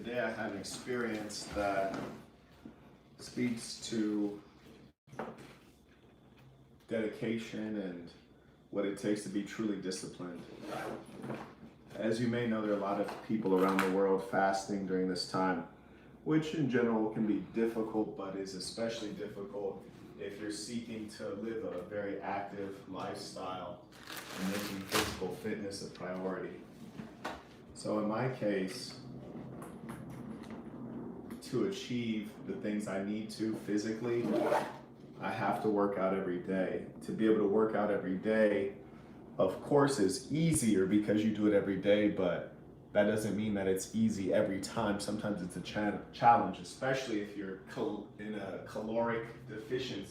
Today I had an experience that speaks to dedication and what it takes to be truly disciplined. As you may know, there are a lot of people around the world fasting during this time, which in general can be difficult, but is especially difficult if you're seeking to live a very active lifestyle and making physical fitness a priority. So in my case, to achieve the things I need to physically, I have to work out every day. To be able to work out every day, of course, is easier because you do it every day, but that doesn't mean that it's easy every time. Sometimes it's a challenge, especially if you're in a caloric deficient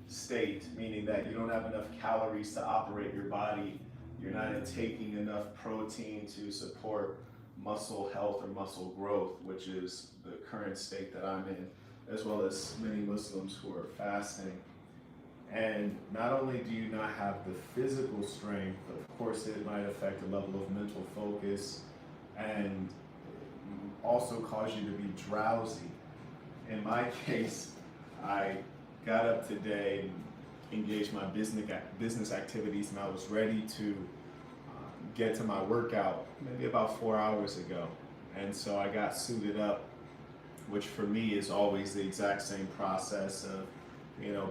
state, meaning that you don't have enough calories to operate your body. You're not taking enough protein to support muscle health or muscle growth, which is the current state that I'm in, as well as many Muslims who are fasting. And not only do you not have the physical strength, of course it might affect the level of mental focus and also cause you to be drowsy. In my case, I got up today and engaged my business activities, and I was ready to get to my workout maybe about 4 hours ago. And so I got suited up, which for me is always the exact same process of,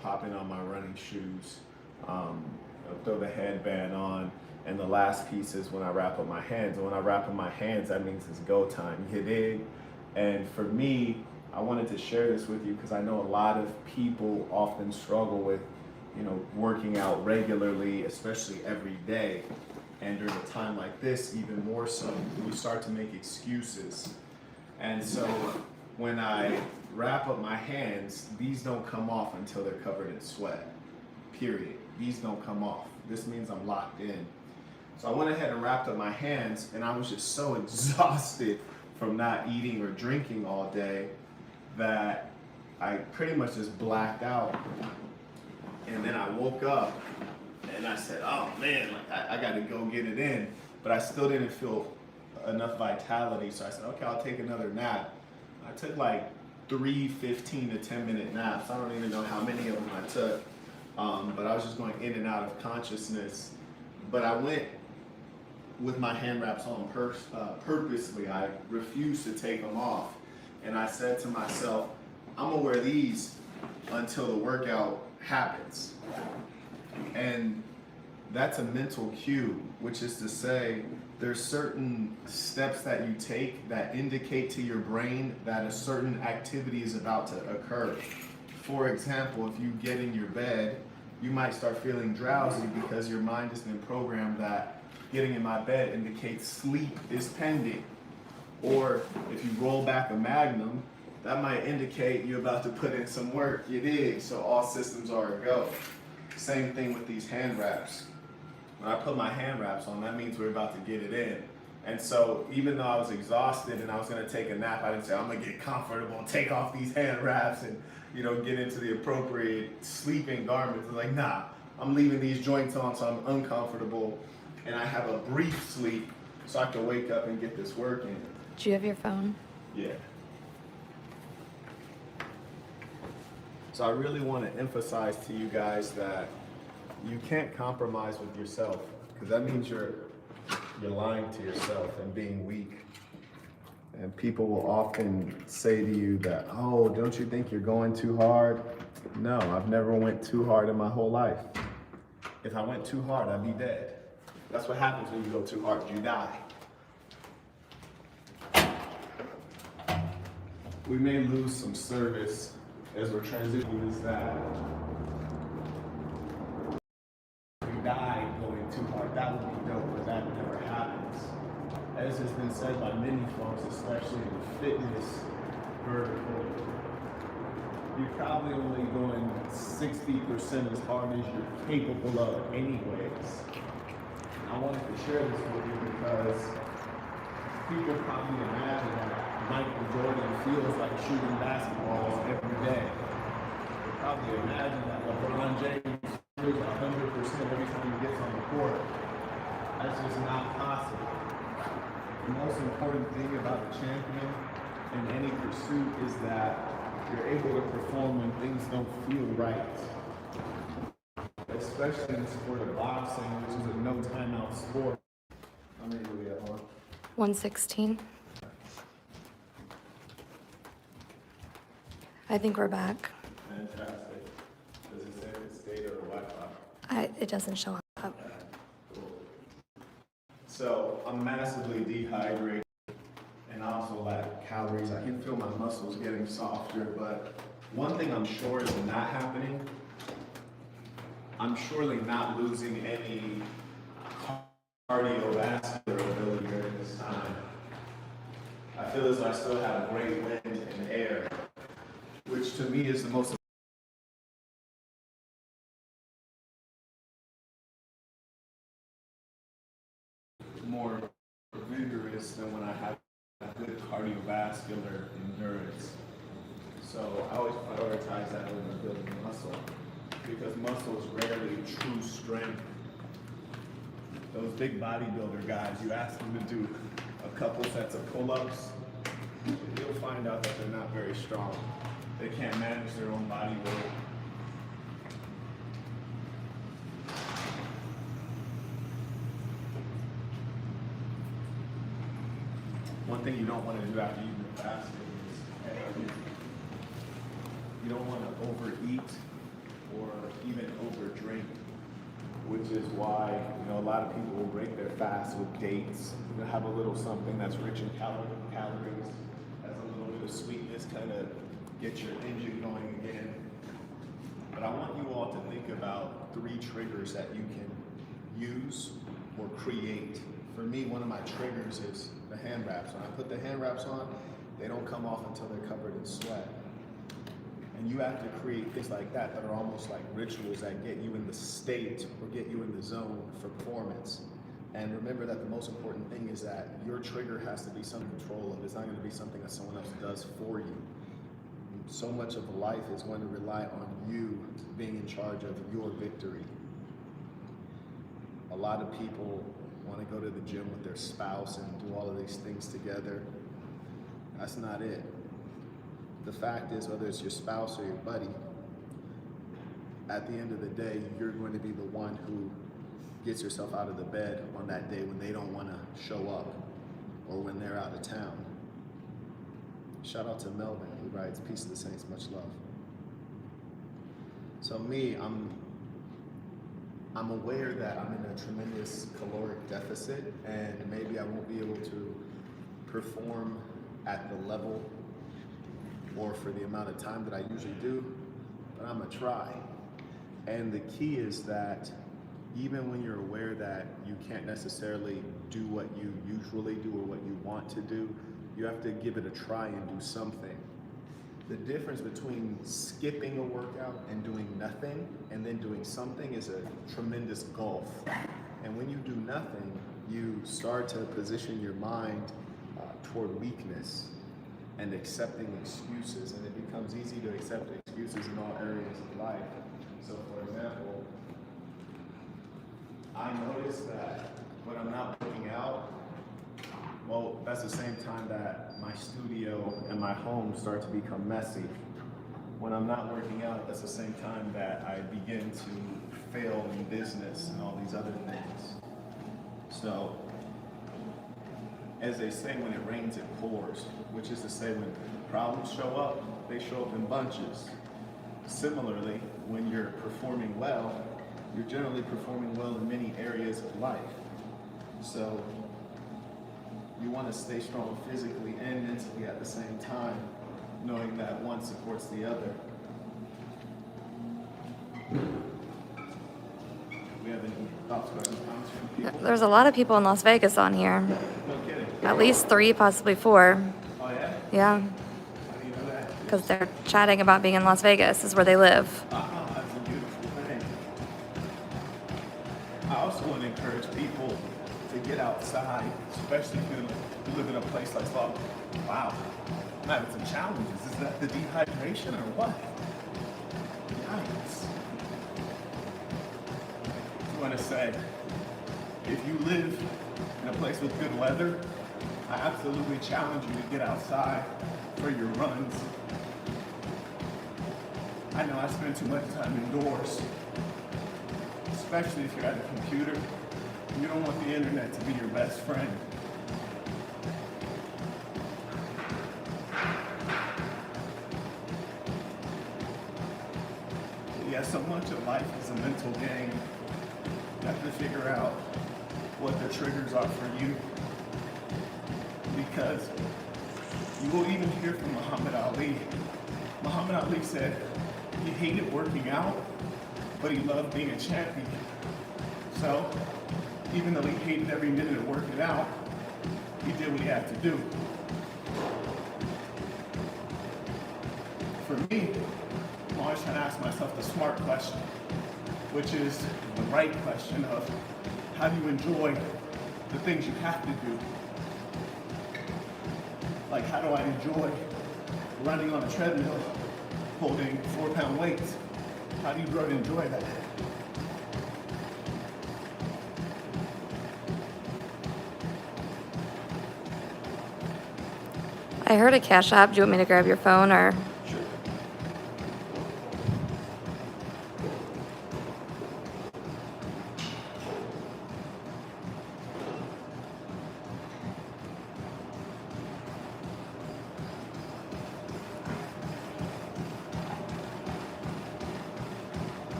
popping on my running shoes, throw the headband on, and the last piece is when I wrap up my hands. And when I wrap up my hands, that means it's go time. You dig? And for me, I wanted to share this with you because I know a lot of people often struggle with, working out regularly, especially every day. And during a time like this, even more so, we start to make excuses. And so when I wrap up my hands, these don't come off until they're covered in sweat, period. These don't come off. This means I'm locked in. So I went ahead and wrapped up my hands, and I was just so exhausted from not eating or drinking all day that I pretty much just blacked out. And then I woke up and I said, oh man, I got to go get it in. But I still didn't feel enough vitality, so I said, okay, I'll take another nap. I took like 3 15 to 10 minute naps. I don't even know how many of them I took, but I was just going in and out of consciousness. But I went with my hand wraps on purposely. I refused to take them off. And I said to myself, I'm gonna wear these until the workout happens. And that's a mental cue, which is to say there's certain steps that you take that indicate to your brain that a certain activity is about to occur. For example, if you get in your bed, you might start feeling drowsy because your mind has been programmed that getting in my bed indicates sleep is pending. Or if you roll back a Magnum, that might indicate you're about to put in some work, you dig? So all systems are a go. Same thing with these hand wraps. When I put my hand wraps on, that means we're about to get it in. And so even though I was exhausted and I was gonna take a nap, I didn't say, I'm gonna get comfortable and take off these hand wraps and get into the appropriate sleeping garments. I'm like, nah, I'm leaving these joints on so I'm uncomfortable and I have a brief sleep so I can wake up and get this work in. Do you have your phone? Yeah. So I really want to emphasize to you guys that you can't compromise with yourself, because that means you're lying to yourself and being weak. And people will often say to you that, oh, don't you think you're going too hard? No, I've never went too hard in my whole life. If I went too hard, I'd be dead. That's what happens when you go too hard, you die. We may lose some service as we're transitioning is that we die going too hard. That would be dope, but that never happens. As has been said by many folks, especially in the fitness vertical, you're probably only going 60% as hard as you're capable of anyways. I wanted to share this with you because people probably imagine that Michael Jordan feels like shooting basketballs every day. They probably imagine that LeBron James feels 100% every time he gets on the court. That's just not possible. The most important thing about a champion in any pursuit is that you're able to perform when things don't feel right. Especially in the sport of boxing, which is a no timeout sport. How many do we have on? 116. I think we're back. Fantastic. Does it say if it's data or Wi-Fi? It doesn't show up. Cool. So I'm massively dehydrated and I also lack calories. I can feel my muscles getting softer, but one thing I'm sure is not happening. I'm surely not losing any cardiovascular ability during this time. I feel as though I still have great wind and air, which to me is the most more vigorous than when I have good cardiovascular endurance. So I always prioritize that over building muscle because muscle is rarely true strength. Those big bodybuilder guys, you ask them to do a couple sets of pull-ups, you'll find out that they're not very strong. They can't manage their own body weight. One thing you don't want to do after eating your fasting is you don't want to overeat or even overdrink, which is why a lot of people will break their fast with dates. They'll have a little something that's rich in calories, has a little bit of sweetness, kind of get your engine going again. But I want you all to think about 3 triggers that you can use or create. For me, one of my triggers is the hand wraps. When I put the hand wraps on, they don't come off until they're covered in sweat. And you have to create things like that that are almost like rituals that get you in the state or get you in the zone for performance. And remember that the most important thing is that your trigger has to be some control of. It's not going to be something that someone else does for you. So much of life is going to rely on you being in charge of your victory. A lot of people want to go to the gym with their spouse and do all of these things together. That's not it. The fact is, whether it's your spouse or your buddy, at the end of the day, you're going to be the one who gets yourself out of the bed on that day when they don't want to show up or when they're out of town. Shout out to Melvin, who writes, "Peace to the Saints, much love." So me, I'm aware that I'm in a tremendous caloric deficit and maybe I won't be able to perform at the level or for the amount of time that I usually do, but I'm gonna try. And the key is that even when you're aware that you can't necessarily do what you usually do or what you want to do, you have to give it a try and do something. The difference between skipping a workout and doing nothing and then doing something is a tremendous gulf. And when you do nothing, you start to position your mind toward weakness and accepting excuses. And it becomes easy to accept excuses in all areas of life. So for example, I notice that when I'm not working out, well, that's the same time that my studio and my home start to become messy. When I'm not working out, that's the same time that I begin to fail in business and all these other things. So, as they say, when it rains, it pours, which is to say when problems show up, they show up in bunches. Similarly, when you're performing well, you're generally performing well in many areas of life. So, you want to stay strong physically and mentally at the same time, knowing that one supports the other. We have any thoughts, questions, comments from people? There's a lot of people in Las Vegas on here. No kidding. At least 3, possibly 4. Oh yeah? Yeah, How do you know that? because they're chatting about being in Las Vegas, is where they live. That's a beautiful thing. I also want to encourage people to get outside, especially if you live in a place like Slough. Wow, I'm having some challenges. Is that the dehydration or what? Yikes. I want to say, if you live in a place with good weather, I absolutely challenge you to get outside for your runs. I know I spend too much time indoors, especially if you're at a computer. You don't want the internet to be your best friend. Yeah, so much of life is a mental game. You have to figure out what the triggers are for you. Because you will even hear from Muhammad Ali. Muhammad Ali said he hated working out, but he loved being a champion. So, even though he hated every minute of working out, he did what he had to do. For me, I'm always trying to ask myself the smart question, which is the right question of how do you enjoy the things you have to do? Like, how do I enjoy running on a treadmill, holding 4-pound weights? How do you grow to enjoy that? I heard a Cash App. Do you want me to grab your phone or? Sure.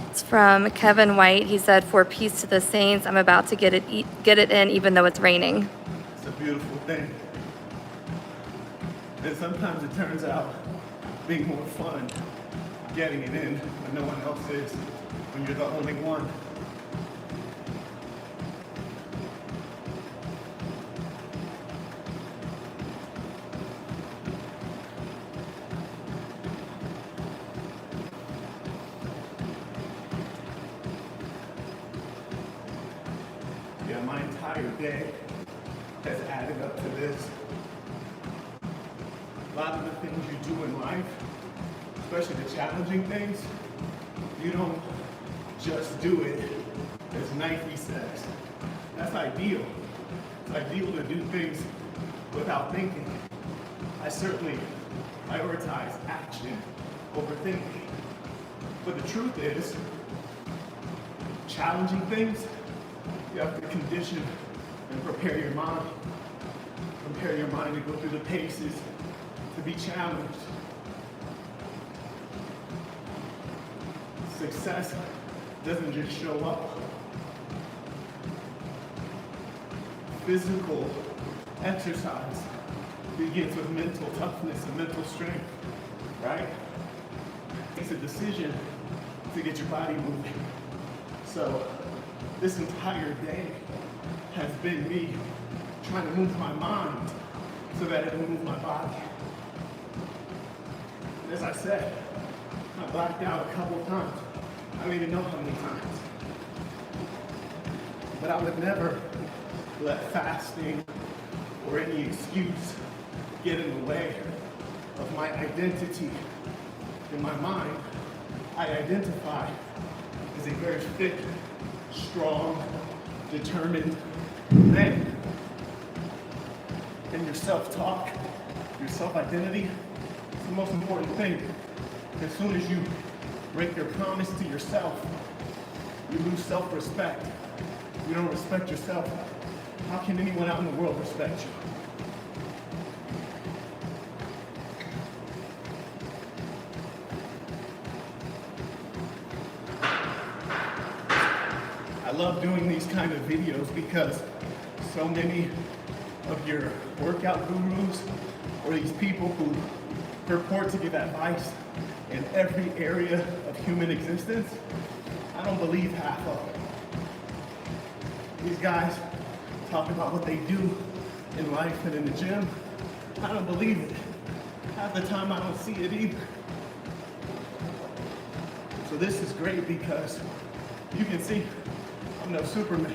It's from Kevin White. He said, "For peace to the saints, I'm about to get it in, even though it's raining." It's a beautiful thing. And sometimes it turns out being more fun getting it in when no one else is, when you're the only one. Yeah, my entire day has added up to this. A lot of the things you do in life, especially the challenging things, you don't just do it, as Nike says. That's ideal. It's ideal to do things without thinking. I certainly prioritize action over thinking. But the truth is, challenging things, you have to condition and prepare your mind. Prepare your mind to go through the paces, to be challenged. Success doesn't just show up. Physical exercise begins with mental toughness and mental strength, right? It's a decision to get your body moving. So this entire day has been me trying to move my mind so that it will move my body. And as I said, I blacked out a couple of times. I don't even know how many times. But I would never let fasting or any excuse get in the way of my identity. In my mind, I identify as a very fit, strong, determined man. And your self-talk, your self-identity, is the most important thing. As soon as you break your promise to yourself, you lose self-respect. You don't respect yourself. How can anyone out in the world respect you? I love doing these kind of videos because so many of your workout gurus or these people who purport to give advice in every area of human existence, I don't believe half of it. These guys talk about what they do in life and in the gym. I don't believe it. Half the time I don't see it either. So this is great because you can see I'm no Superman.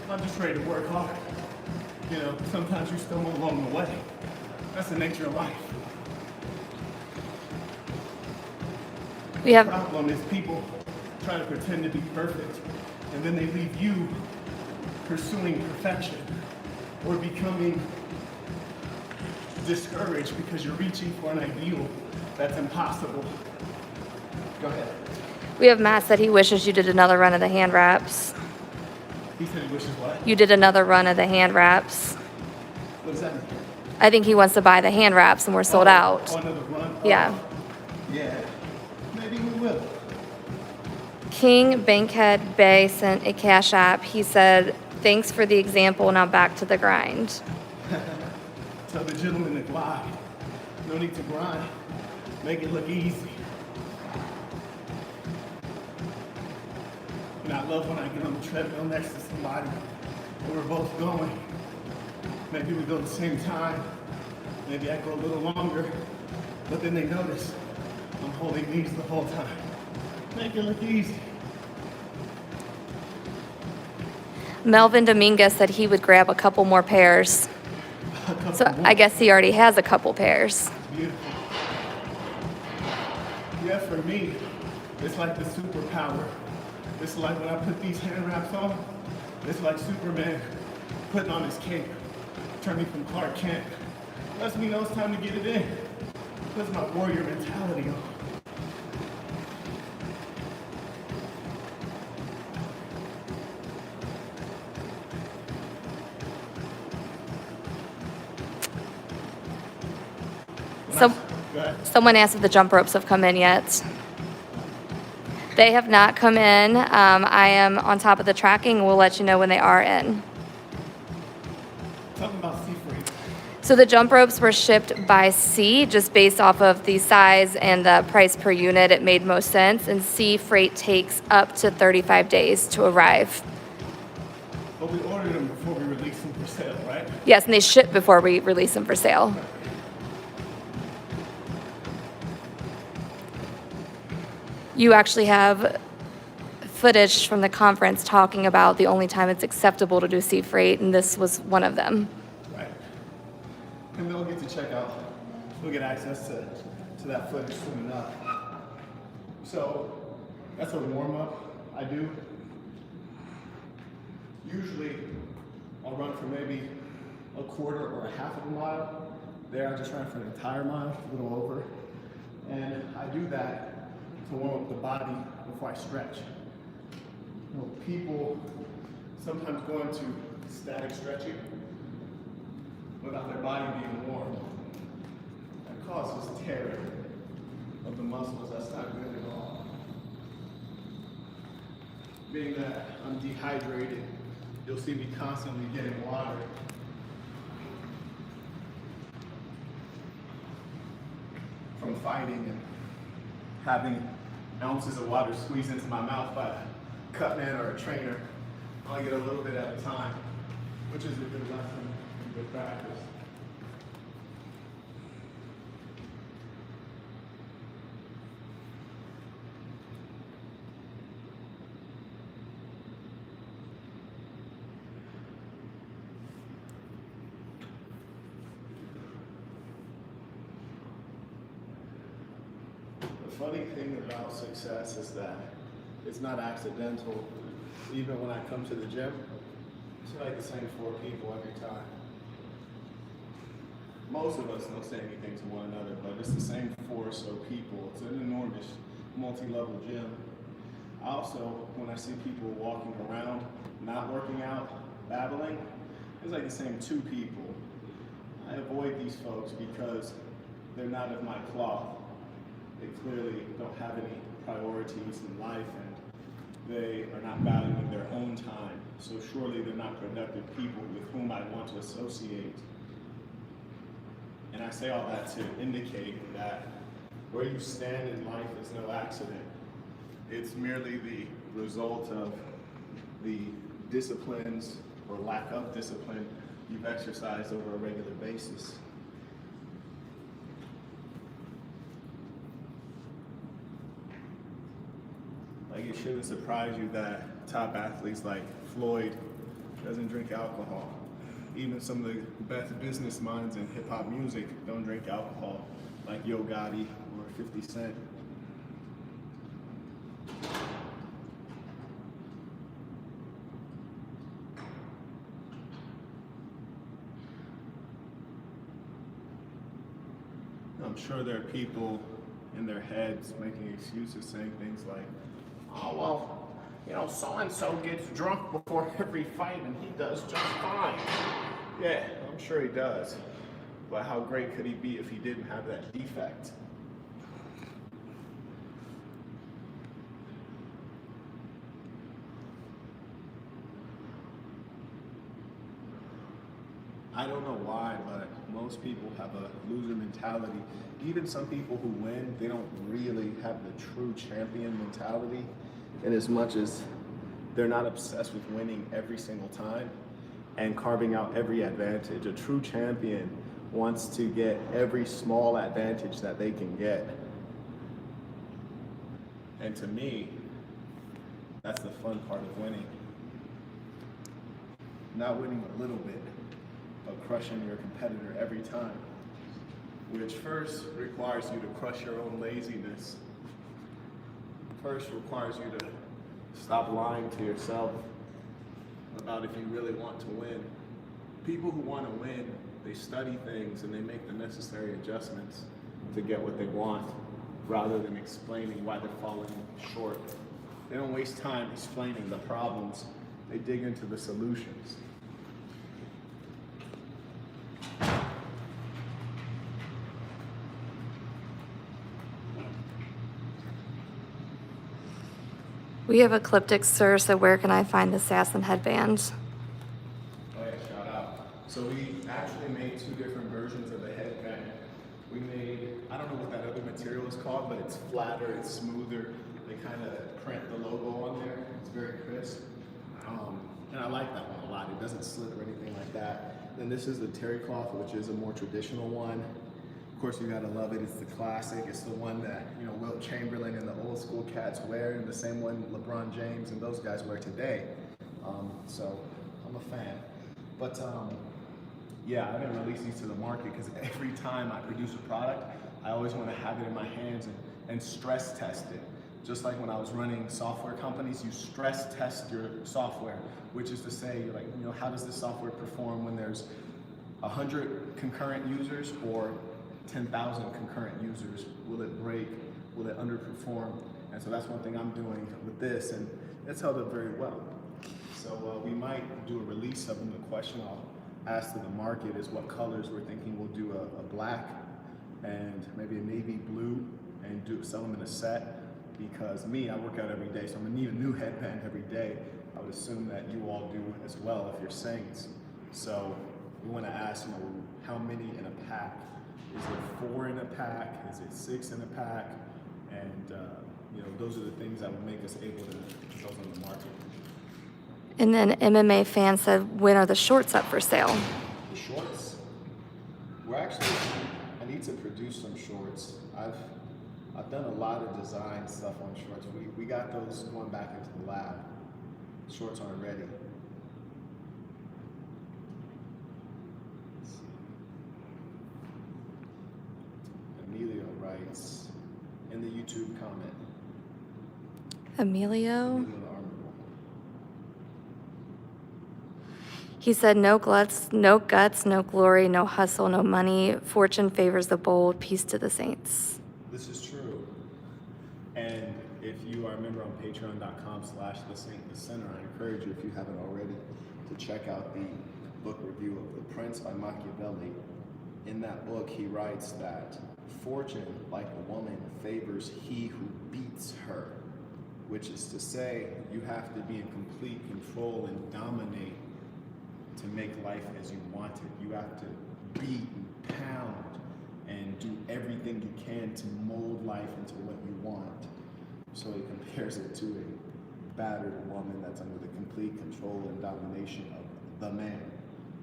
I'm just ready to work hard. You know, sometimes you stumble along the way. That's the nature of life. We have The problem is people trying to pretend to be perfect, and then they leave you pursuing perfection or becoming discouraged because you're reaching for an ideal that's impossible. Go ahead. we have Matt said he wishes you did another run of the hand wraps. He said he wishes what? You did another run of the hand wraps. What does that mean? I think he wants to buy the hand wraps and we're sold out. Another run? Yeah. Yeah. Maybe we will. King Bankhead Bay sent a cash app. He said, thanks for the example. Now back to the grind. Tell the gentleman to glide. No need to grind. Make it look easy. And I love when I get on the treadmill next to somebody and we're both going. Maybe we go at the same time. Maybe I go a little longer. But then they notice I'm holding these the whole time. Make it look easy. Melvin Dominguez said he would grab a couple more pairs. So I guess he already has a couple pairs. Beautiful. Yeah, for me, it's like the superpower. It's like when I put these hand wraps on, it's like Superman putting on his cape. Turn me from Clark Kent. Lets me know it's time to get it in. Puts my warrior mentality on. Someone asked if the jump ropes have come in yet. They have not come in. I am on top of the tracking. We'll let you know when they are in. Talking about sea freight. So the jump ropes were shipped by sea, just based off of the size and the price per unit. It made most sense. And sea freight takes up to 35 days to arrive. But we ordered them before we released them for sale, right? Yes, and they ship before we release them for sale. You actually have footage from the conference talking about the only time it's acceptable to do sea freight, and this was one of them. Right. And they'll get to check out, we'll get access to that footage soon enough. So that's a warm-up I do. Usually I'll run for maybe a quarter or a half of a mile. There I just ran for an entire mile, a little over. And I do that to warm up the body before I stretch. You know, people sometimes go into static stretching without their body being warm. That causes tear of the muscles. That's not good at all. Being that I'm dehydrated, you'll see me constantly getting water. From fighting and having ounces of water squeezed into my mouth by a cutman or a trainer. I only get a little bit at a time, which is a good lesson and good practice. The funny thing about success is that it's not accidental. Even when I come to the gym, it's like the same 4 people every time. Most of us don't say anything to one another, but it's the same 4 or so people. It's an enormous multi-level gym. Also, when I see people walking around, not working out, babbling, it's like the same 2 people. I avoid these folks because they're not of my cloth. They clearly don't have any priorities in life and they are not valuing their own time. So surely they're not productive people with whom I want to associate. And I say all that to indicate that where you stand in life is no accident. It's merely the result of the disciplines or lack of discipline you've exercised over a regular basis. Like, it shouldn't surprise you that top athletes like Floyd doesn't drink alcohol. Even some of the best business minds in hip hop music don't drink alcohol, like Yo Gotti or 50 Cent. I'm sure there are people in their heads making excuses, saying things like, oh, well, you know, so-and-so gets drunk before every fight and he does just fine. Yeah, I'm sure he does. But how great could he be if he didn't have that defect? I don't know why, but most people have a loser mentality. Even some people who win, they don't really have the true champion mentality. In as much as they're not obsessed with winning every single time and carving out every advantage. A true champion wants to get every small advantage that they can get. And to me, that's the fun part of winning. Not winning a little bit, but crushing your competitor every time, which first requires you to crush your own laziness. First requires you to stop lying to yourself about if you really want to win. People who want to win, they study things and they make the necessary adjustments to get what they want, rather than explaining why they're falling short. They don't waste time explaining the problems, they dig into the solutions. We have ecliptic, sir, so where can I find the Assassin headband? Oh yeah, shout out. So we actually made two different versions of the headband. We made, I don't know what that other material is called, but it's flatter, it's smoother. They kind of print the logo on there. It's very crisp. And I like that one a lot. It doesn't slip or anything like that. Then this is the terry cloth, which is a more traditional one. Of course, you gotta love it. It's the classic. It's the one that, you know, Wilt Chamberlain and the old school cats wear, and the same one LeBron James and those guys wear today. So I'm a fan. But yeah, I didn't release these to the market because every time I produce a product, I always want to have it in my hands and stress test it. Just like when I was running software companies, you stress test your software, which is to say, like, you know, how does this software perform when there's 100 concurrent users or 10,000 concurrent users? Will it break? Will it underperform? And so that's one thing I'm doing with this, and it's held up very well. So we might do a release of them. The question I'll ask to the market is what colors we're thinking. We'll do a black and maybe a navy blue and sell them in a set. Because me, I work out every day, so I'm gonna need a new headband every day. I would assume that you all do as well if you're Saints. So we want to ask, you know, how many in a pack? Is it 4 in a pack? Is it 6 in a pack? And you know, those are the things that would make us able to put those on the market. And then MMA fan said, when are the shorts up for sale? The shorts? I need to produce some shorts. I've done a lot of design stuff on shorts. We got those going back into the lab. Shorts aren't ready. Let's see. Emilio writes in the YouTube comment. Emilio? the Armor Boy. He said, no guts, no glory, no hustle, no money. Fortune favors the bold. Peace to the saints. This is true. And if you are a member on patreon.com/thesaintthecenter, I encourage you, if you haven't already, to check out the book review of The Prince by Machiavelli. In that book, he writes that fortune, like a woman, favors he who beats her, which is to say, you have to be in complete control and dominate to make life as you want it. You have to beat and pound and do everything you can to mold life into what you want. So he compares it to a battered woman that's under the complete control and domination of the man.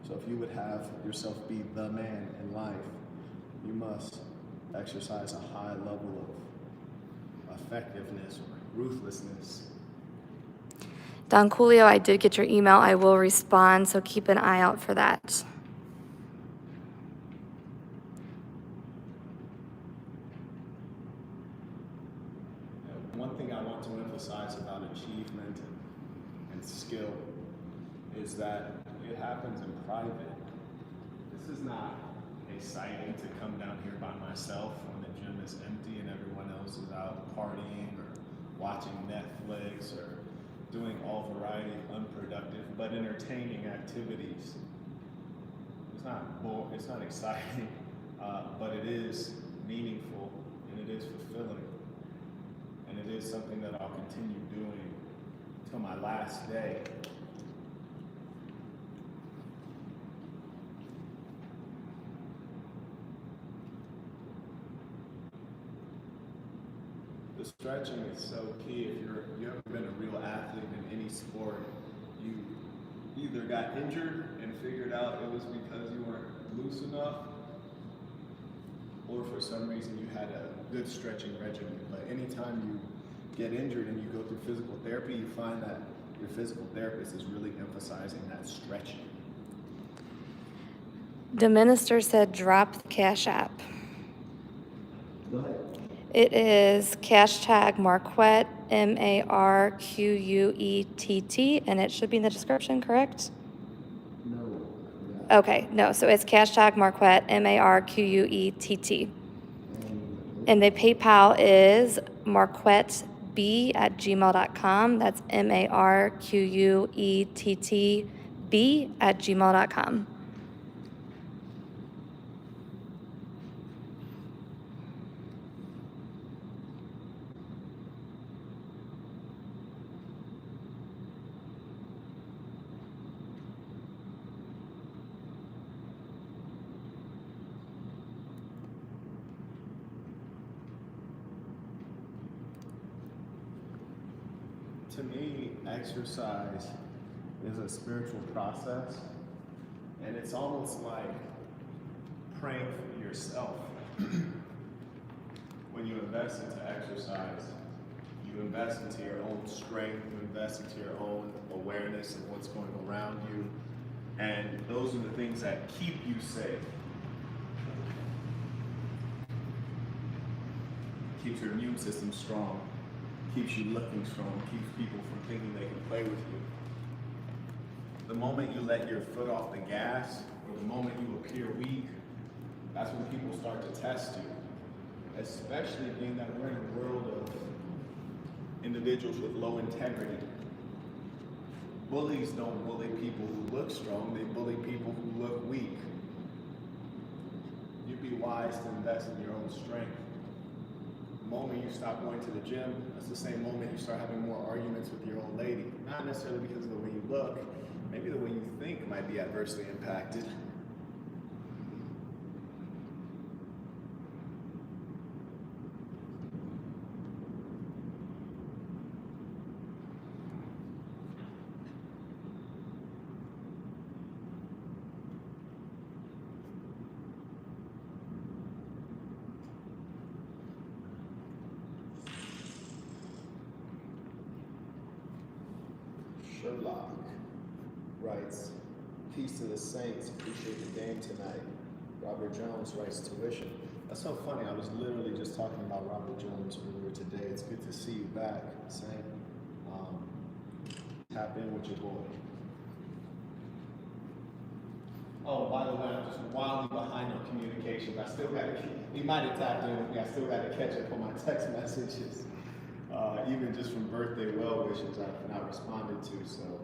So if you would have yourself be the man in life, you must exercise a high level of effectiveness or ruthlessness. Don Julio, I did get your email. I will respond, so keep an eye out for that. One thing I want to emphasize about achievement and skill is that it happens in private. This is not a sighting to come down here by myself partying or watching Netflix or doing all variety of unproductive but entertaining activities. It's not exciting, but it is meaningful and it is fulfilling. And it is something that I'll continue doing till my last day. The stretching is so key. If you ever been a real athlete in any sport, you either got injured and figured out it was because you weren't loose enough, or for some reason you had a good stretching regimen. But anytime you get injured and you go through physical therapy, you find that your physical therapist is really emphasizing that stretching. The minister said drop the Cash App. Go ahead. It is hashtag Marquette, MARQUETT, and it should be in the description, correct? No. Okay, no, so it's hashtag Marquette, MARQUETT. And the PayPal is marquetteb@gmail.com. That's MARQUETTB@gmail.com. To me, exercise is a spiritual process, and it's almost like praying for yourself. When you invest into exercise, you invest into your own strength, you invest into your own awareness of what's going around you, and those are the things that keep you safe. Keeps your immune system strong, keeps you looking strong, keeps people from thinking they can play with you. The moment you let your foot off the gas, or the moment you appear weak, that's when people start to test you. Especially being that we're in a world of individuals with low integrity. Bullies don't bully people who look strong, they bully people who look weak. You'd be wise to invest in your own strength. The moment you stop going to the gym, that's the same moment you start having more arguments with your old lady. Not necessarily because of the way you look, maybe the way you think might be adversely impacted. Sherlock writes, "Peace to the saints, appreciate the game tonight." Robert Jones writes, "Tuition." That's so funny, I was literally just talking about Robert Jones earlier today. It's good to see you back, Saint. Tap in with your boy. Oh, by the way, I'm just wildly behind on communications. I still got to, he might have tapped in with me, I still got to catch up on my text messages. Even just from birthday well wishes I've not responded to. So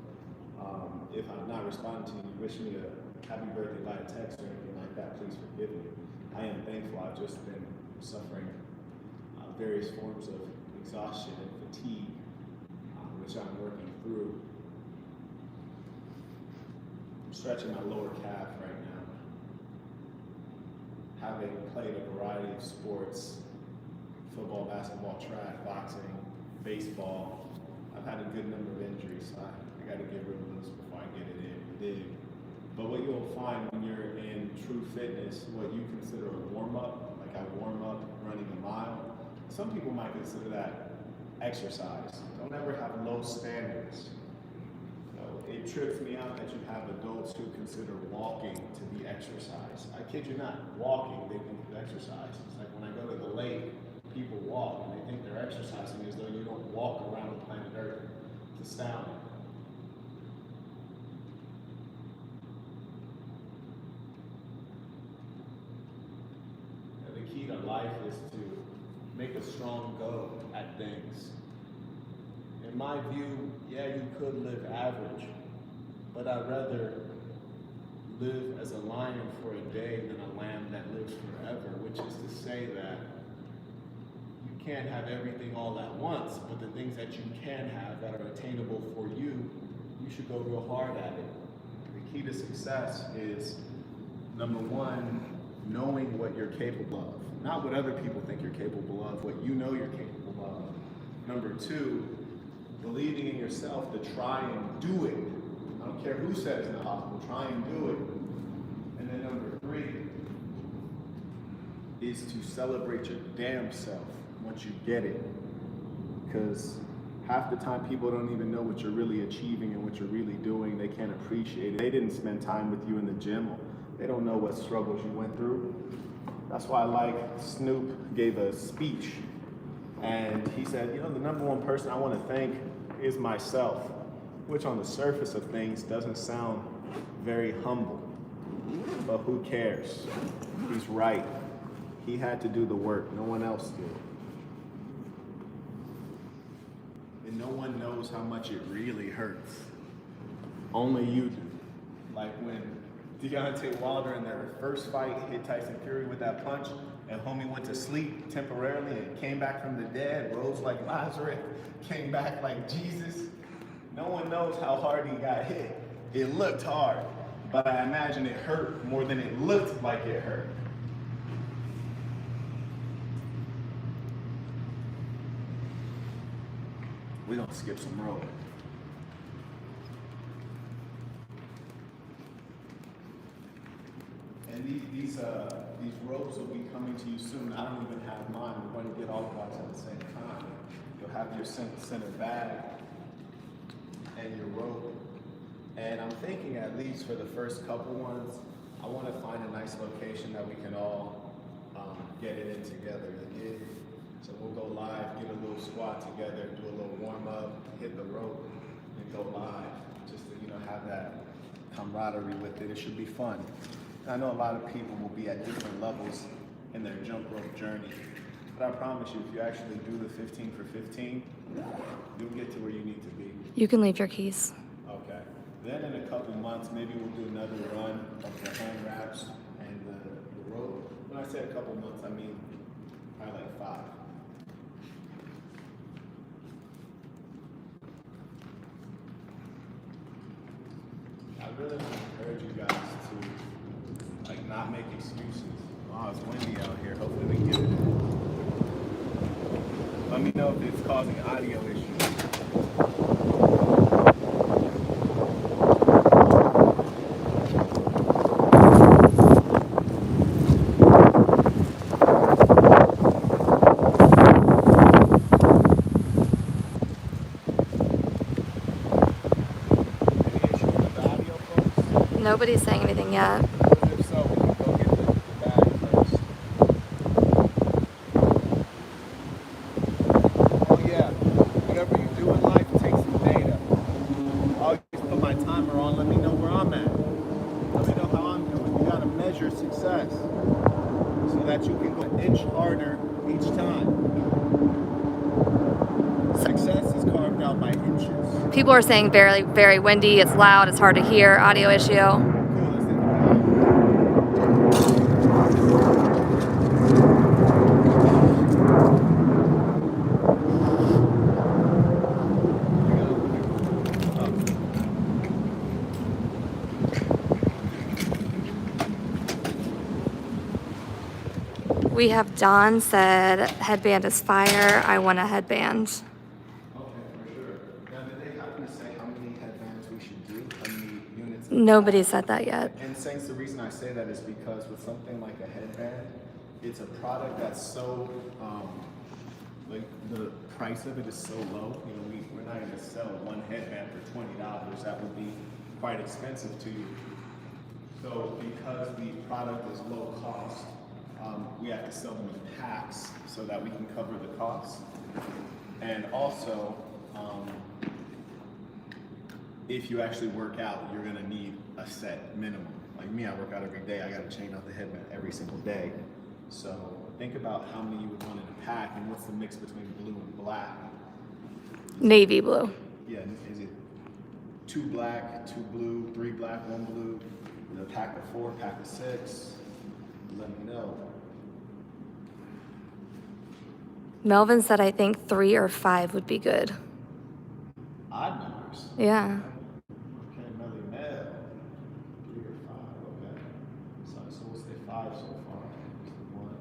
if I've not responded to you, you wish me a happy birthday by a text or anything like that, please forgive me. I am thankful. I've just been suffering various forms of exhaustion and fatigue, which I'm working through. I'm stretching my lower calf right now. Having played a variety of sports, football, basketball, track, boxing, baseball, I've had a good number of injuries, so I got to get rid of those before I get it in. Dig. But what you'll find when you're in true fitness, what you consider a warm-up, like I warm up running a mile, some people might consider that exercise. Don't ever have low standards. It trips me out that you have adults who consider walking to be exercise. I kid you not, walking they think is exercise. It's like when I go to the lake, people walk and they think they're exercising as though you don't walk around the planet Earth. It's astounding. The key to life is to make a strong go at things. In my view, yeah, you could live average, but I'd rather live as a lion for a day than a lamb that lives forever, which is to say that you can't have everything all at once, but the things that you can have that are attainable for you, you should go real hard at it. The key to success is, number one, knowing what you're capable of. Not what other people think you're capable of, what you know you're capable of. Number two, believing in yourself to try and do it. I don't care who said it's not possible, try and do it. And then number three is to celebrate your damn self once you get it. Because half the time people don't even know what you're really achieving and what you're really doing. They can't appreciate it. They didn't spend time with you in the gym. They don't know what struggles you went through. That's why, like, Snoop gave a speech and he said, you know, the number one person I want to thank is myself, which on the surface of things doesn't sound very humble, but who cares? He's right. He had to do the work, no one else did. And no one knows how much it really hurts. Only you do. Like when Deontay Wilder in their first fight hit Tyson Fury with that punch, and homie went to sleep temporarily and came back from the dead, rose like Lazarus, came back like Jesus. No one knows how hard he got hit. It looked hard, but I imagine it hurt more than it looked like it hurt. We don't skip some road. And these robes will be coming to you soon. I don't even have mine. We're going to get all of ours at the same time. You'll have your center bag and your robe. And I'm thinking, at least for the first couple ones, I want to find a nice location that we can all get it in together. So we'll go live, get a little squat together, do a little warm up, hit the rope, and go live. Just to, have that camaraderie with it. It should be fun. I know a lot of people will be at different levels in their jump rope journey. But I promise you, if you actually do the 15 for 15, you'll get to where you need to be. You can leave your keys. Okay. Then in a couple months, maybe we'll do another run of the hand wraps and the rope. When I say a couple months, I mean probably like 5. I really encourage you guys to not make excuses. Oh, it's windy out here. Hopefully we can get it in. Let me know if it's causing audio issues. Any issues with the audio, folks? Nobody's saying anything yet. If so, we can go get the bag first. Oh yeah, whatever you do in life, take some data. I always put my timer on, let me know where I'm at. Let me know how I'm doing. You gotta measure success so that you can go an inch harder each time. Success is carved out by inches. People are saying very, very windy. It's loud. It's hard to hear. Audio issue. Cool, let's take it. We have Don said headband is fire. I want a headband. Okay, for sure. Now, did they happen to say how many headbands we should do? How many units? Nobody said that yet. And Saints, the reason I say that is because with something like a headband, it's a product that's so, like the price of it is so low. We're not going to sell one headband for $20. That would be quite expensive to you. So because the product is low cost, we have to sell them in packs so that we can cover the cost. And also, if you actually work out, you're gonna need a set minimum. Like me, I work out every day. I gotta change out the headband every single day. So think about how many you would want in a pack, and what's the mix between blue and black. Navy blue. Yeah, is it 2 black, 2 blue, 3 black, 1 blue? Is it a pack of 4, pack of 6? Let me know. Melvin said I think 3 or 5 would be good. Odd numbers. Yeah. Okay, Melly Mel. 3 or 5, okay. So we'll say 5 so far. Just the one.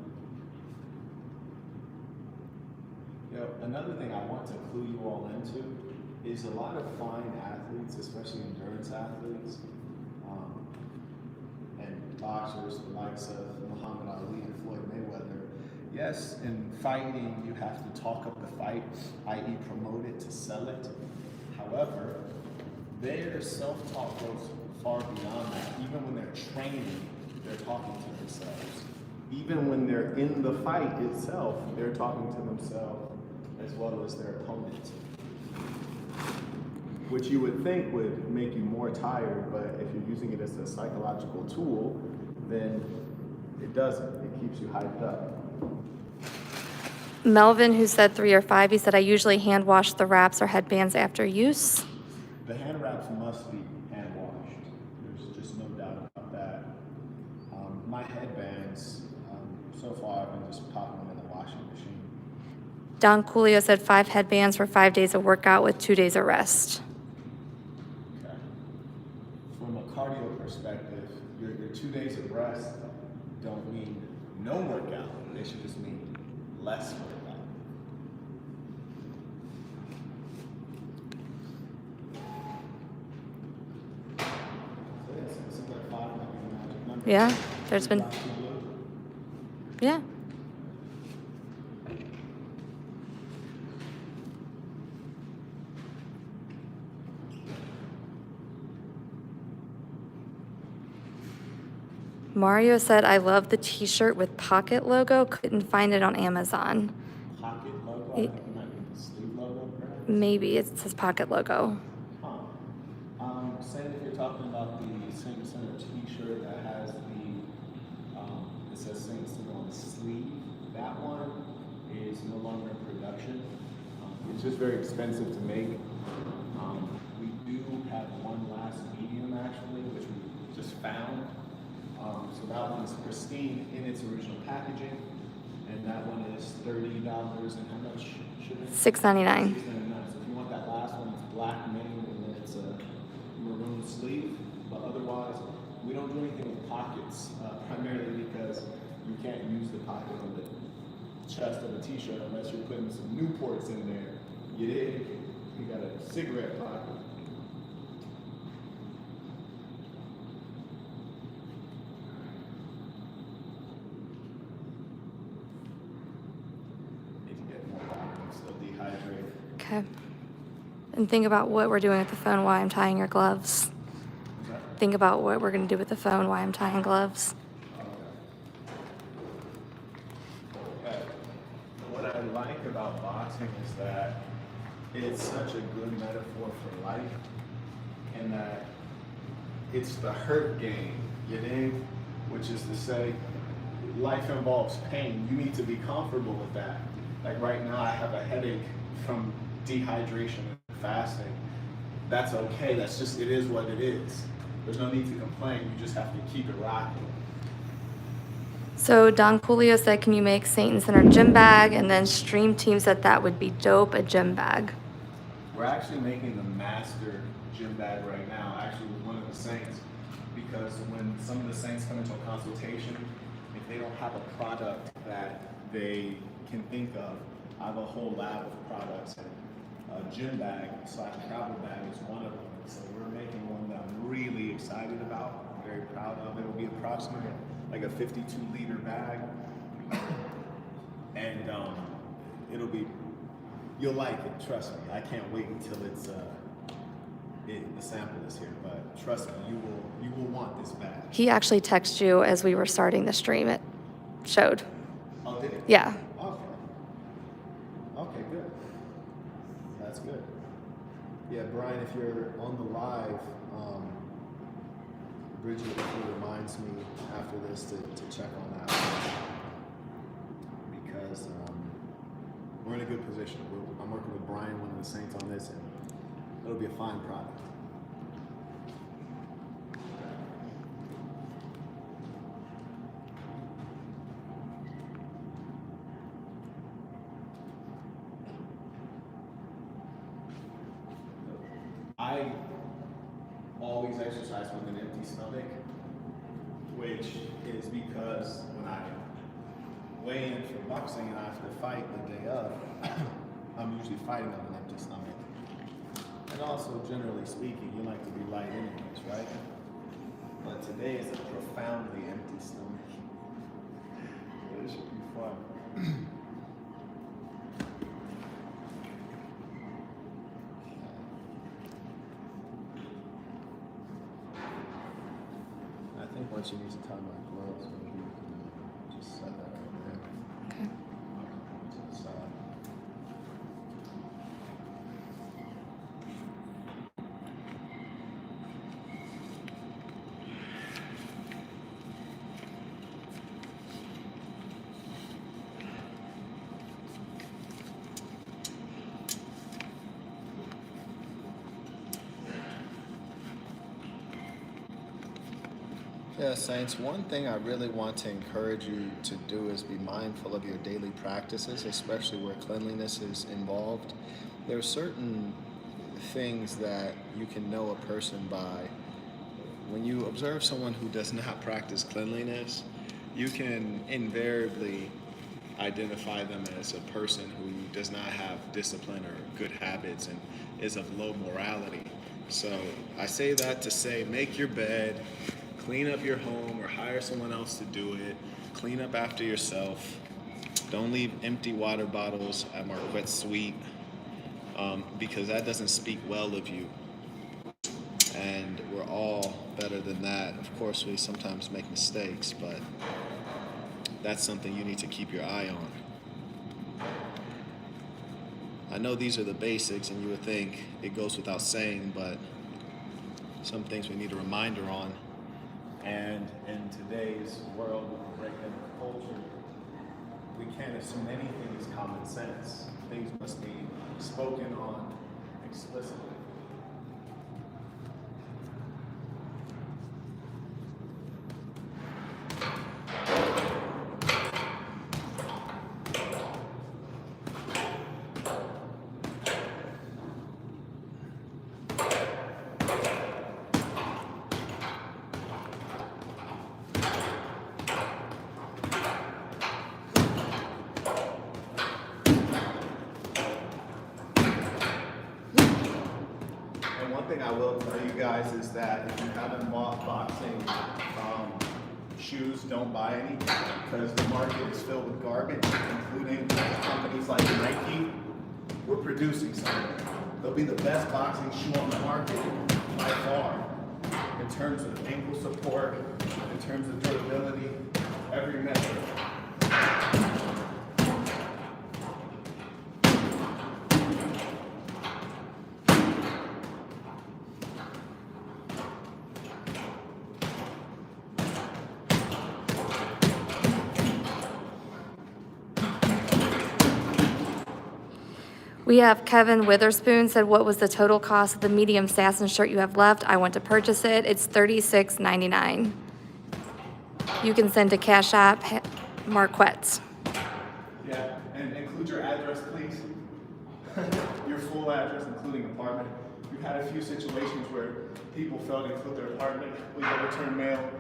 Another thing I want to clue you all into is a lot of fine athletes, especially endurance athletes, and boxers, the likes of Muhammad Ali and Floyd Mayweather. Yes, in fighting, you have to talk up the fight, i.e. promote it to sell it. However, their self-talk goes far beyond that. Even when they're training, they're talking to themselves. Even when they're in the fight itself, they're talking to themselves as well as their opponent. Which you would think would make you more tired, but if you're using it as a psychological tool, then it doesn't. It keeps you hyped up. Melvin, who said 3 or 5, he said I usually hand wash the wraps or headbands after use. The hand wraps must be hand washed. There's just no doubt about that. My headbands, so far I've been just popping them in the washing machine. Don Coolio said 5 headbands for 5 days of workout with 2 days of rest. Okay. From a cardio perspective, your 2 days of rest don't mean no workout. They should just mean less workout. So yes, it seems like 5 might be the magic number. Yeah, there's been, Black, 2 blue. yeah. Mario said, I love the t-shirt with pocket logo. Couldn't find it on Amazon. Pocket logo. I think it might be the sleeve logo, perhaps. Maybe it says pocket logo. Huh. Same if you're talking about the Saint Center t-shirt that has it says Saint Center on the sleeve. That one is no longer in production. It's just very expensive to make. We do have one last medium actually, which we just found. So that one is pristine in its original packaging, and that one is $30 and how much shipping? $6.99. $6.99. So if you want that last one, it's black main and then it's a maroon sleeve. But otherwise, we don't do anything with pockets, primarily because you can't use the pocket on the chest of a t-shirt unless you're putting some Newports in there. You dig? You got a cigarette pocket. Okay. And think about what we're doing with the phone while I'm tying your gloves. Think about what we're going to do with the phone while I'm tying gloves. Okay. What I like about boxing is that it's such a good metaphor for life, and that it's the hurt game, you dig? Which is to say, life involves pain. You need to be comfortable with that. Like right now, I have a headache from dehydration and fasting. That's okay. That's just, it is what it is. There's no need to complain. You just have to keep it rocking. So Don Coolio said, can you make Saint Center gym bag? And then Stream Team said that would be dope, a gym bag. We're actually making the master gym bag right now, actually with one of the Saints, because when some of the Saints come into a consultation, if they don't have a product that they can think of, I have a whole lab of products, and a gym bag / travel bag is one of them. So we're making one that I'm really excited about, I'm very proud of. It will be approximately like a 52-liter bag, and it'll be, you'll like it, trust me. I can't wait until it's the sample is here, but trust me, you will want this bag. He actually texted you as we were starting the stream. It showed. Oh, did it? Yeah. Okay. Okay, good. That's good. Yeah, Brian, if you're on the live, Bridget reminds me after this to check on that. says, we're in a good position. I'm working with Brian, one of the saints, on this, and it'll be a fine product. I always exercise with an empty stomach, which is because when I weigh in for boxing and I have to fight the day of, I'm usually fighting on an empty stomach. And also, generally speaking, you like to be light anyways, right? But today is a profoundly empty stomach. It should be fun. I think once you need to tie my gloves, maybe you can just set that right there. Okay. To the side. Yeah, Saints, one thing I really want to encourage you to do is be mindful of your daily practices, especially where cleanliness is involved. There are certain things that you can know a person by. When you observe someone who does not practice cleanliness, you can invariably identify them as a person who does not have discipline or good habits and is of low morality. So I say that to say, make your bed, clean up your home or hire someone else to do it. Clean up after yourself. Don't leave empty water bottles at Marquette Suite because that doesn't speak well of you. And we're all better than that. Of course, we sometimes make mistakes, but that's something you need to keep your eye on. I know these are the basics and you would think it goes without saying, but some things we need a reminder on. And in today's world with breaking culture, we can't assume anything is common sense. Things must be spoken on explicitly. One thing I will tell you guys is that if you haven't bought boxing shoes, don't buy any because the market is filled with garbage, including companies like Nike. We're producing something. They'll be the best boxing shoe on the market by far in terms of ankle support, in terms of durability, every measure. We have Kevin Witherspoon said, what was the total cost of the medium Sasson shirt you have left? I want to purchase it. It's $36.99. You can send to Cash App Marquette. Yeah, and include your address, please. Your full address, including apartment. We've had a few situations where people failed to include their apartment. We got return mail,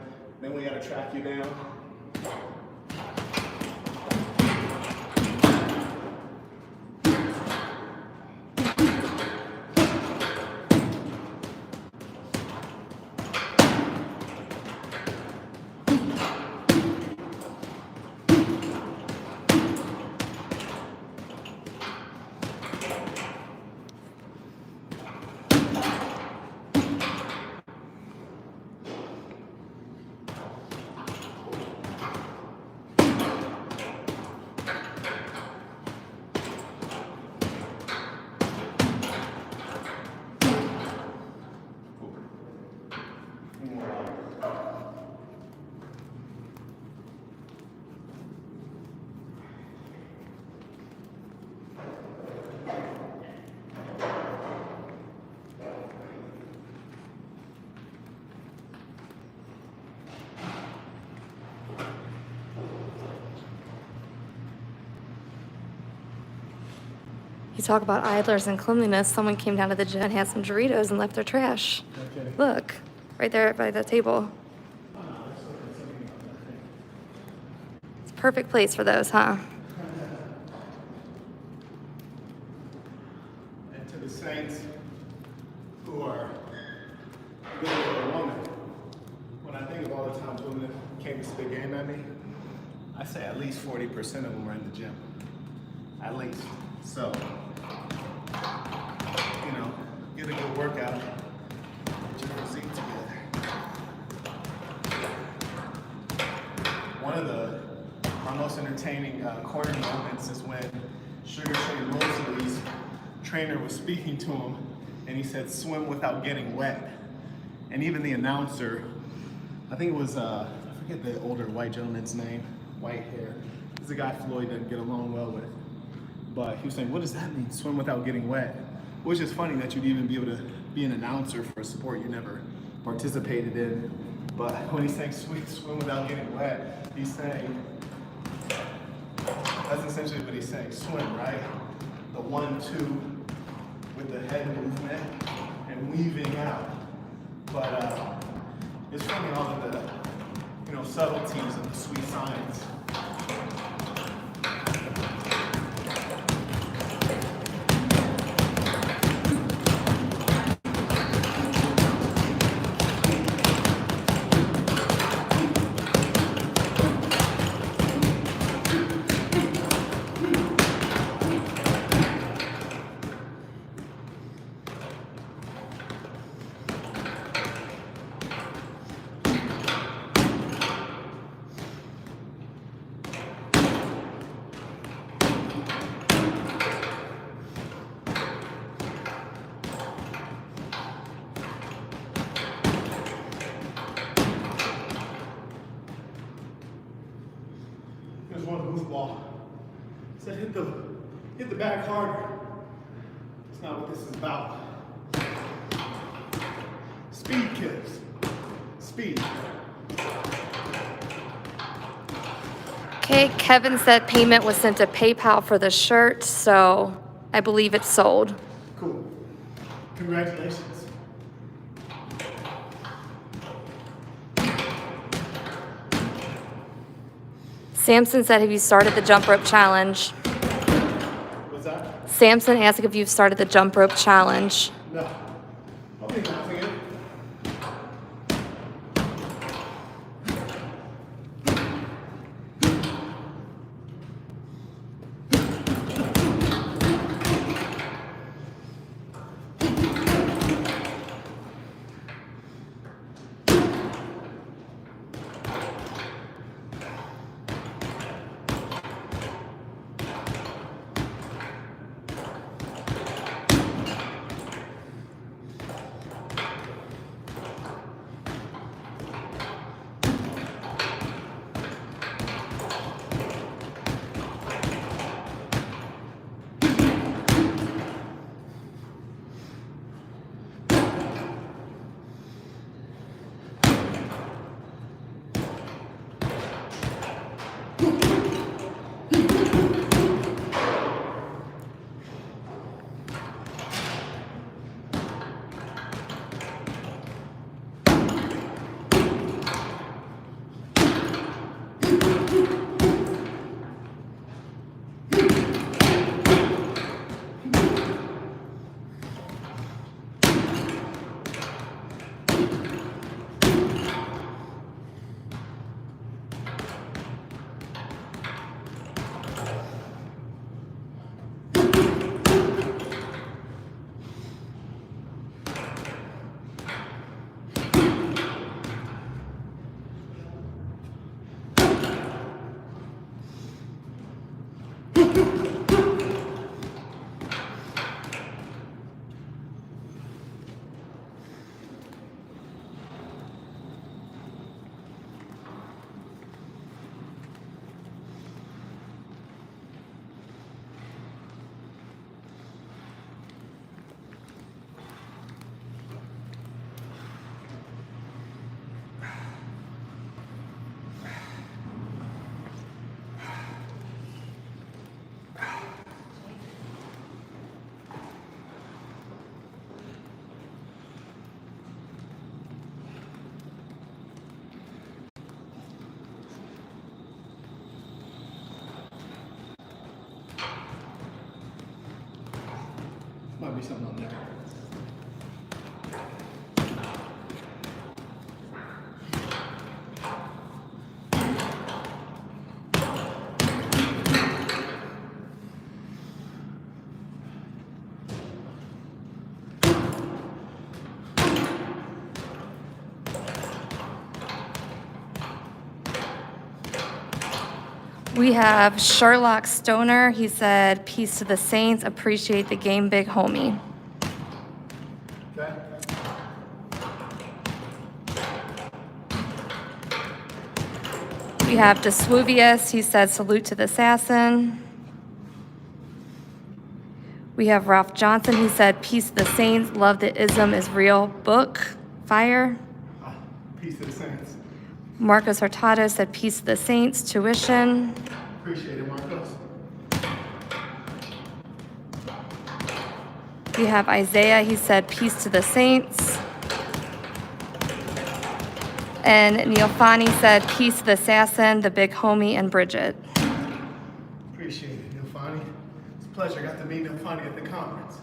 then we got to track you down. You talk about idlers and cleanliness. Someone came down to the gym and had some Doritos and left their trash. Okay. Look, right there by the table. It's a perfect place for those, huh? And to the saints who are good with a woman, when I think of all the times women came to spit game at me, I say at least 40% of them were in the gym. At least. So, you know, get a good workout, get your physique together. One of my most entertaining corner moments is when Sugar Shea Mosley's trainer was speaking to him, and he said, "Swim without getting wet." And even the announcer, I think it was, I forget the older white gentleman's name, white hair. He's a guy Floyd didn't get along well with. But he was saying, what does that mean, swim without getting wet? Which is funny that you'd even be able to be an announcer for a sport you never participated in. But when he's saying swim without getting wet, he's saying, that's essentially what he's saying, swim, right? The 1-2 with the head movement and weaving out. But it's funny all of the, subtleties of the sweet science. There's one goofball. Said hit the bag harder. That's not what this is about. Speed kills. Speed. Okay, Kevin said payment was sent to PayPal for the shirt, so I believe it's sold. Cool. Congratulations. Samson said, have you started the jump rope challenge? What's that? Samson asked if you've started the jump rope challenge. No. I'll be announcing it. Might be something on there. We have Sherlock Stoner. He said, peace to the saints. Appreciate the game, big homie. Okay. We have Deswuvius. He said, salute to the assassin. We have Ralph Johnson. He said, peace to the saints. Love the ism is real. Book. Fire. Peace to the saints. Marcos Hurtado said, peace to the saints. Tuition. Appreciate it, Marcos. We have Isaiah. He said, peace to the saints. And Neofani said, peace to the assassin, the big homie, and Bridget. Appreciate it, Neofani. It's a pleasure. I got to meet Neofani at the conference.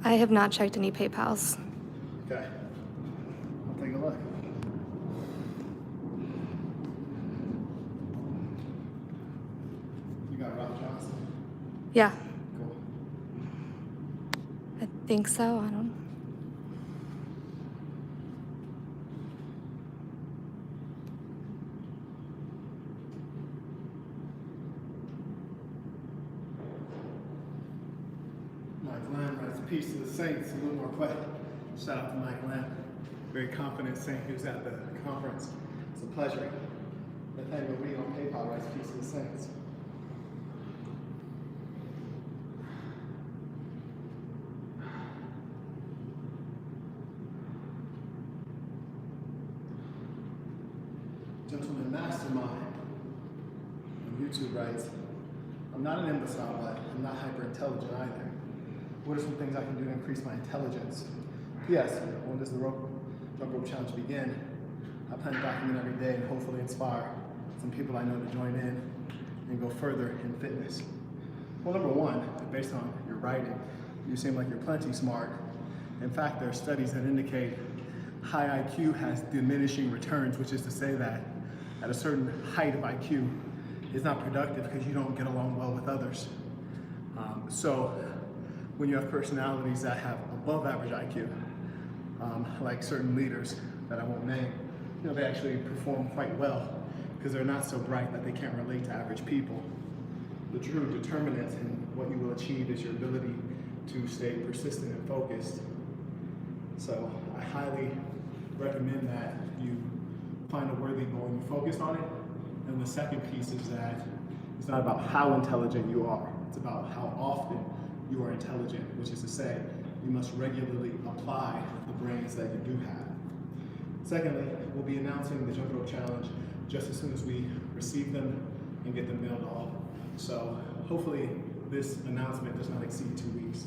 I have not checked any PayPals. Okay. I'll take a look. You got Ralph Johnson? Yeah, Cool. I think so. I don't. Mike Lamb writes peace to the saints. A little more quiet. Shout out to Mike Lamb. very confident saint who's at the conference. It's a pleasure. Nathaniel Reed on PayPal writes Peace to the Saints. Gentleman Mastermind on YouTube writes, I'm not an imbecile, but I'm not hyper intelligent either. What are some things I can do to increase my intelligence? P.S. When does the jump rope challenge begin? I plan to document every day and hopefully inspire some people I know to join in and go further in fitness. Well, number one, based on your writing, you seem like you're plenty smart. In fact, there are studies that indicate high IQ has diminishing returns, which is to say that at a certain height of IQ, it's not productive because you don't get along well with others. So when you have personalities that have above average IQ, like certain leaders that I won't name, they actually perform quite well because they're not so bright that they can't relate to average people. The true determinant in what you will achieve is your ability to stay persistent and focused. So I highly recommend that you find a worthy goal and you focus on it. And the second piece is that it's not about how intelligent you are, it's about how often you are intelligent, which is to say, you must regularly apply the brains that you do have. Secondly, we'll be announcing the Jump Rope Challenge just as soon as we receive them and get them mailed off. So hopefully this announcement does not exceed 2 weeks.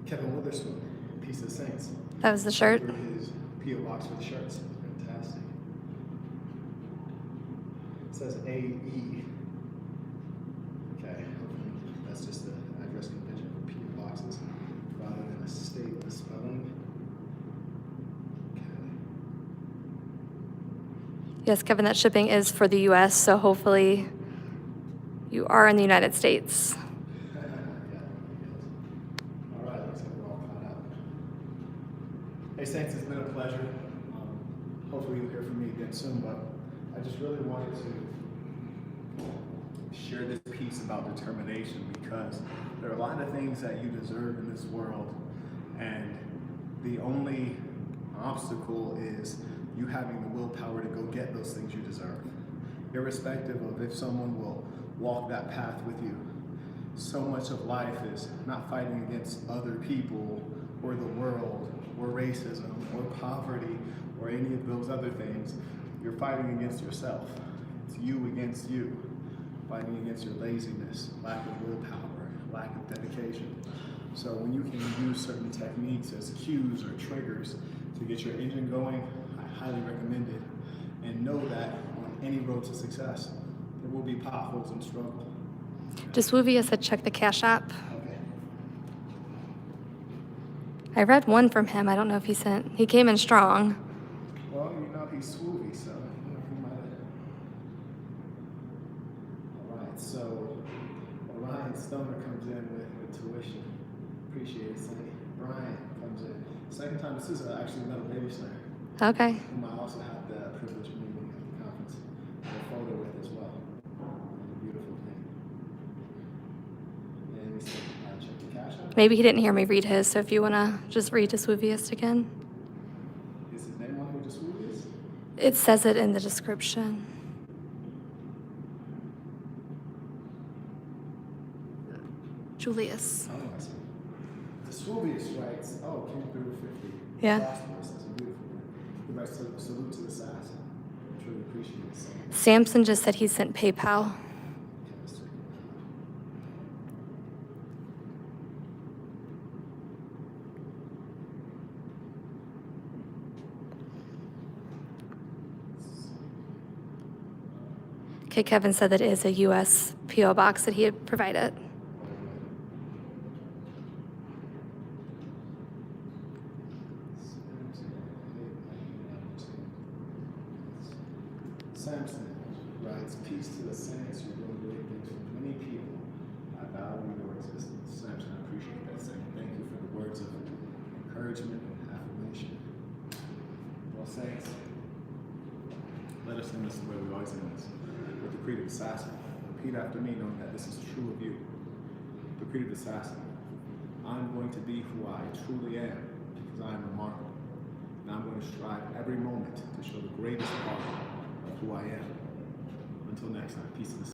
Kevin Witherspoon, Peace of the Saints. That was the shirt? His P.O. box for the shirts. Fantastic. It says AE. Okay, that's just the address convention for P.O. boxes rather than a state spelling. Okay. Yes, Kevin, that shipping is for the U.S., so hopefully you are in the United States. Hey Saints, it's been a pleasure. Hopefully you'll hear from me again soon, but I just really wanted to share this piece about determination because there are a lot of things that you deserve in this world, and the only obstacle is you having the willpower to go get those things you deserve, irrespective of if someone will walk that path with you. So much of life is not fighting against other people or the world, or racism, or poverty, or any of those other things. You're fighting against yourself. It's you against you. Fighting against your laziness, lack of willpower, lack of dedication. So when you can use certain techniques as cues or triggers to get your engine going, I highly recommend it. And know that on any road to success, there will be potholes and struggle. Jaswuvia said check the Cash App. I read one from him. I don't know if he came in strong. Well, he's swoopy, so he might have. All right, so Ryan Stoner comes in with tuition. Appreciate it, Sonny. Brian comes in. Second time, this is actually another baby snare. Okay. Whom I also had the privilege of meeting at the conference and a photo with as well. A beautiful thing. And we said, check the Cash App. Maybe he didn't hear me read his, so if you want to just read Jaswuvius again. Is his name on here Jaswuvius? It says it in the description. Julius. Oh, I see. Jaswuvius writes, came through 50. Yeah. That's a beautiful word. He writes, salute to the sass. I truly appreciate it. So, Samson just said he sent PayPal. Okay, Kevin said that it is a U.S. P.O. box that he had provided. Samson writes, peace to the saints. You're doing great things for many people. I value your existence. Samson, I appreciate that. Thank you for the words of encouragement and affirmation. Well, saints, let us end this the way we always end this. With the Creed of Assassin. Repeat after me, knowing that this is true of you. The Creed of Assassin. I'm going to be who I truly am because I am remarkable. And I'm going to strive every moment to show the greatest part of who I am. Until next time, peace and